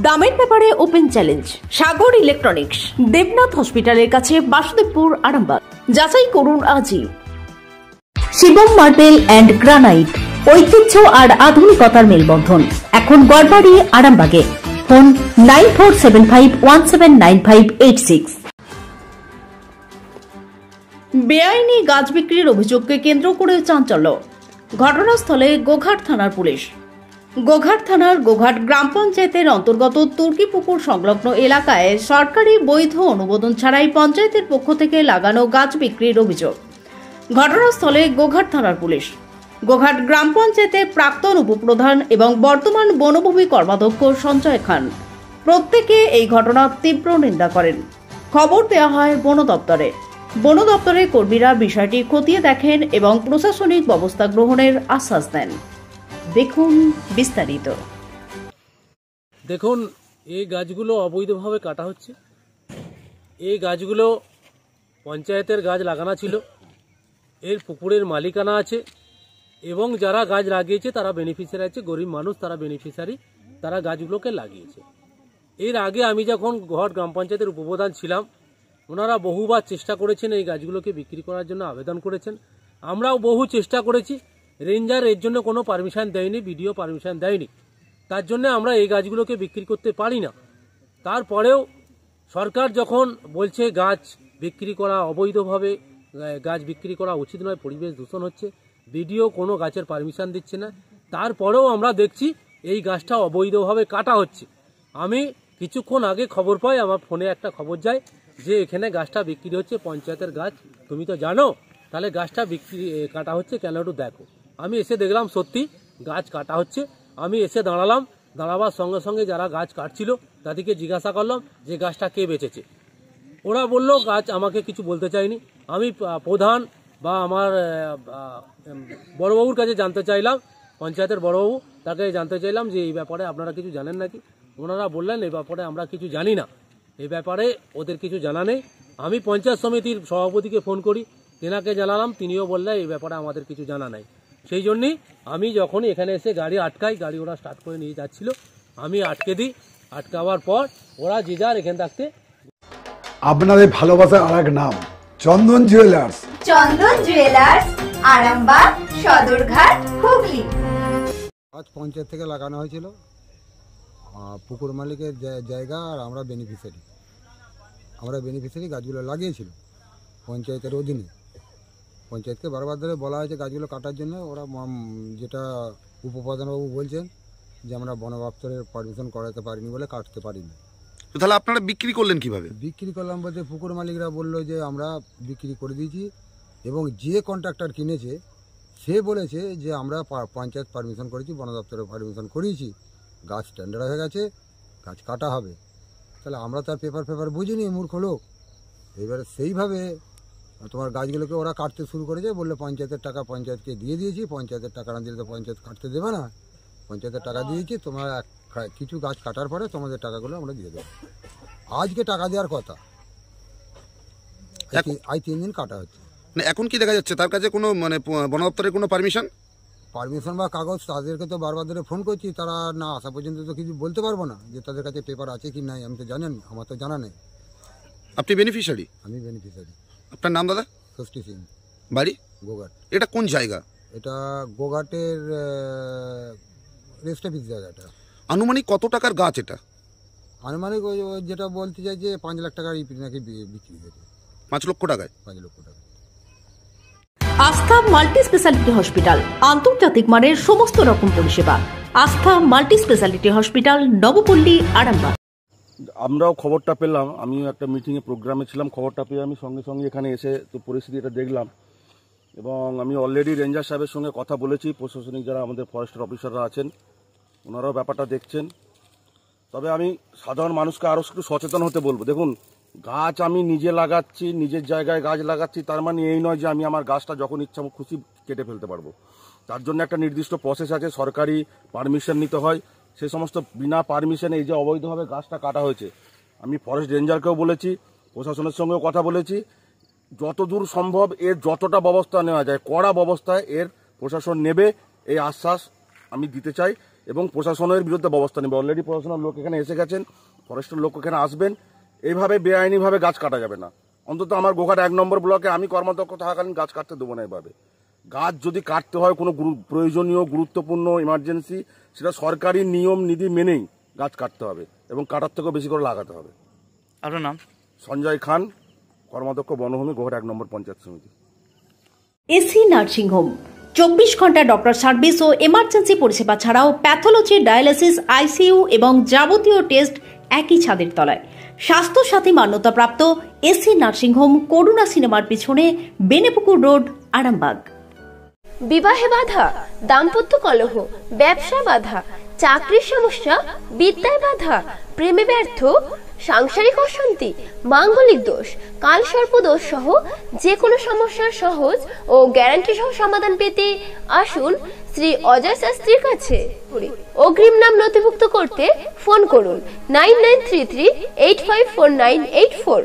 দামের ব্যাপারে open challenge সাগর electronics, Debnath হসপিটালের কাছে, বাসুদেবপুর, আরামবাগ। যাচাই করুন আজই। শিবম মার্বেল অ্যান্ড গ্রানাইট, ঐতিহ্য আর আধুনিকতার মেলবন্ধন, এখন গড়বাড়ি, আরামবাগে। ফোন 9475179586। বেআইনি গাছ বিক্রির অভিযোগকে কেন্দ্র করে চাঞ্চল্য। ঘটনাস্থলে গোঘাট থানার পুলিশ। গোঘাট থানার গোঘাট গ্রাম পঞ্চায়েতের অন্তর্গত তুর্কিপুকুর সংলগ্ন এলাকায় সরকারি বৈধ অনুমোদন ছাড়াই পঞ্চায়েতের পক্ষ থেকে লাগানো গাছ বিক্রির অভিযোগ। ঘটনাস্থলে গোঘাট থানার পুলিশ। গোঘাট গ্রাম পঞ্চায়েতের প্রাক্তন উপপ্রধান এবং বর্তমান বনভূমি কর্মাধ্যক্ষ সঞ্জয় খান প্রত্যেকে এই ঘটনার তীব্র নিন্দা করেন। খবর দেওয়া হয় বন দপ্তরে। বন দপ্তরের কর্মীরা বিষয়টি খতিয়ে দেখেন এবং প্রশাসনিক ব্যবস্থা গ্রহণের আশ্বাস দেন। দেখুন বিস্তারিত। দেখুন, এই গাছগুলো অবৈধভাবে কাটা হচ্ছে। এই গাছগুলো পঞ্চায়েতের গাছ লাগানো ছিল, এর পুকুরের মালিকানা আছে এবং যারা গাছ লাগিয়েছে তারা বেনিফিশিয়ারি আছে, গরিব মানুষ তারা বেনিফিশিয়ারি, তারা গাছগুলোকে লাগিয়েছে। এর আগে আমি যখন গোঘাট গ্রাম পঞ্চায়েতের উপপ্রধান ছিলাম, ওনারা বহুবার চেষ্টা করেছেন এই গাছগুলোকে বিক্রি করার জন্য আবেদন করেছেন। আমরাও বহু চেষ্টা করেছি। রেঞ্জার এর জন্য কোনো পারমিশন দেয়নি, বিডিও পারমিশন দেয়নি, তার জন্য আমরা এই গাছগুলোকে বিক্রি করতে পারি না। তারপরেও সরকার যখন বলছে গাছ বিক্রি করা অবৈধভাবে, গাছ বিক্রি করা উচিত নয়, পরিবেশ দূষণ হচ্ছে, বিডিও কোনো গাছের পারমিশন দিচ্ছে না, তারপরেও আমরা দেখছি এই গাছটা অবৈধভাবে কাটা হচ্ছে। আমি কিছুক্ষণ আগে খবর পাই, আমার ফোনে একটা খবর যায় যে এখানে গাছটা বিক্রি হচ্ছে, পঞ্চায়েতের গাছ, তুমি তো জানো, তাহলে গাছটা বিক্রি কাটা হচ্ছে কেন, একটু দেখো। আমি এসে দেখলাম সত্যি গাছ কাটা হচ্ছে। আমি এসে দাঁড়ালাম, দাঁড়াবার সঙ্গে সঙ্গে যারা গাছ কাটছিল তাদেরকে জিজ্ঞাসা করলাম যে গাছটা কে বেচেছে। ওরা বলল গাছ আমাকে কিছু বলতে চায়নি। আমি প্রধান বা আমার বড়বাবুর কাছে জানতে চাইলাম, পঞ্চায়েতের বড়বাবু, তাকে জানতে চাইলাম যে এই ব্যাপারে আপনারা কিছু জানেন নাকি। ওনারা বললেন এই ব্যাপারে আমরা কিছু জানি না, এই ব্যাপারে ওদের কিছু জানা নেই। আমি পঞ্চায়েত সমিতির সভাপতিকে ফোন করি, তেনাকে জানালাম, তিনিও বললেন এই ব্যাপারে আমাদের কিছু জানা নাই। সেই জন্যই আমি যখনই এখানে এসে গাড়ি আটকাই, গাড়ি ওরা স্টার্ট করে নিয়ে যাচ্ছিল, আমি আটকে দিই। আটকাবার পর ওরা যে যার এখানে থাকতে। আপনাদের ভালোবাসার আর এক নাম চন্দন জুয়েলার্স। চন্দন জুয়েলার্স, আরামবাগ, সদরঘাট, হুগলি। আজ পঞ্চায়েত থেকে লাগানো হয়েছিল, পুকুর মালিকের জায়গা, আর আমরা বেনিফিশিয়ারি গাছগুলো লাগিয়েছিল পঞ্চায়েতের অধীনে। পঞ্চায়েতকে বারবার ধরে বলা হয়েছে গাছগুলো কাটার জন্য, ওরা যেটা উপপ্রধানবাবু বলছেন যে আমরা বন দপ্তরের পারমিশন করাতে পারিনি বলে কাটতে পারিনি। তো তাহলে আপনারা বিক্রি করলেন কিভাবে? বিক্রি করলাম বলতে পুকুর মালিকরা বললো যে আমরা বিক্রি করে দিয়েছি, এবং যে কন্ট্রাক্টর কিনেছে সে বলেছে যে আমরা পঞ্চায়েত পারমিশন করেছি, বন দপ্তরের পারমিশন করিয়েছি, গাছ টেন্ডার হয়ে গেছে, গাছ কাটা হবে। তাহলে আমরা তার পেপার বুঝিনি, মূর্খ লোক। এবারে সেইভাবে তোমার গাছগুলোকে ওরা কাটতে শুরু করেছে, বললে পঞ্চায়েতের টাকা পঞ্চায়েতকে দিয়ে দিয়েছি, পঞ্চায়েতের টাকা না দিলে তো পঞ্চায়েত কাটতে দেবে না, পঞ্চায়েতের টাকা দিয়েছি, তোমরা কিছু গাছ কাটার পরে তোমাদের টাকাগুলো আমরা দিয়ে দেবো। আজকে টাকা দেওয়ার কথা, আজ 3 দিন কাটা হচ্ছে। এখন কি দেখা যাচ্ছে তার কাছে কোনো বন দপ্তরের কোনো পারমিশন বা কাগজ, তাদেরকে তো বারবার ধরে ফোন করছি, তারা না আসা পর্যন্ত তো কিছু বলতে পারবো না যে তাদের কাছে পেপার আছে কি নাই। আমি তো জানেন, আমার তো জানা নেই। আপনি বেনিফিশিয়ারি? আমি বেনিফিশিয়ারি। আপনার নাম দাদা? ষষ্ঠী সিং। বাড়ি? গোঘাট। এটা কোন জায়গা? এটা গোঘাটের রেস্ট অফিস জায়গাটা। আনুমানিক কত টাকার গাছ এটা? আনুমানিক ওই যেটা বলতে চাই যে 5 লাখ টাকার নাকি বিক্রি হয়েছে। 5 লক্ষ টাকায়? 5 লক্ষ টাকা। আস্থা মাল্টি স্পেশালিটি হসপিটাল, আন্তর্জাতিক মানের সমস্ত রকম পরিষেবা। আস্থা multi speciality hospital, Nabapalli, Arambagh. আমরাও খবরটা পেলাম, আমিও একটা মিটিংয়ে প্রোগ্রামে ছিলাম, খবরটা পেয়ে আমি সঙ্গে সঙ্গে এখানে এসে তো পরিস্থিতিটা দেখলাম, এবং আমি অলরেডি রেঞ্জার সাহেবের সঙ্গে কথা বলেছি, প্রশাসনিক যারা আমাদের ফরেস্টের অফিসাররা আছেন ওনারাও ব্যাপারটা দেখছেন। তবে আমি সাধারণ মানুষকে আরও একটু সচেতন হতে বলবো। দেখুন, গাছ আমি নিজে লাগাচ্ছি, নিজের জায়গায় গাছ লাগাচ্ছি, তার মানে এই নয় যে আমি আমার গাছটা যখন ইচ্ছা খুশি কেটে ফেলতে পারবো। তার জন্য একটা নির্দিষ্ট প্রসেস আছে, সরকারি পারমিশন নিতে হয়। সে সমস্ত বিনা পারমিশনে এই যে অবৈধভাবে গাছটা কাটা হয়েছে, আমি ফরেস্ট রেঞ্জারকেও বলেছি, প্রশাসনের সঙ্গেও কথা বলেছি, যতদূর সম্ভব এর যতটা ব্যবস্থা নেওয়া যায় কড়া ব্যবস্থায় এর প্রশাসন নেবে, এই আশ্বাস আমি দিতে চাই। এবং প্রশাসনের বিরুদ্ধে ব্যবস্থা নেবে। অলরেডি প্রশাসনের লোক এখানে এসে গেছেন, ফরেস্টের লোক এখানে আসবেন। এইভাবে বেআইনিভাবে গাছ কাটা যাবে না। অন্তত আমার গোঘাট 1 নম্বর ব্লকে আমি কর্মাধ্যক্ষ থাকাকালীন গাছ কাটতে দেবো না। এভাবে গাছ যদি কাটতে হয় কোনো প্রয়োজনীয় গুরুত্বপূর্ণ ইমার্জেন্সি, সেটা সরকারি নিয়ম নীতি মেনেই গাছ কাটতে হবে এবং কাটার থেকেও বেশি করে লাগাতে হবে। আপনার নাম? সঞ্জয় খান, কর্মাধ্যক্ষ বনভূমি, গোঘাট 1 নম্বর পঞ্চায়েত সমিতি। এসি নার্সিংহোম 24 ঘন্টা ডক্টর সার্ভিস ও এমার্জেন্সি পরিষেবা ছাড়াও প্যাথোলজি, ডায়ালিসিস, আইসিইউ এবং যাবতীয় টেস্ট একই ছাদের তলায়। স্বাস্থ্য সাথী মান্যতাপ্রাপ্ত এসি নার্সিংহোম, করুণা সিনেমার পিছনে, বেনেপুকুর রোড, আরামবাগ। বিবাহে বাধা, দাম্পত্য কলহ, ব্যবসায় বাধা, চাকরির সমস্যা, বিদ্যায় বাধা, প্রেমে ব্যর্থ, সাংসারিক অশান্তি, মাঙ্গলিক দোষ, কালসর্প দোষ সহ যে কোনো সমস্যার সহজ ও গ্যারান্টি সহ সমাধান পেতে আসুন শ্রী অজয় শাস্ত্রীর কাছে। অগ্রিম নাম নথিভুক্ত করতে ফোন করুন 9933854984।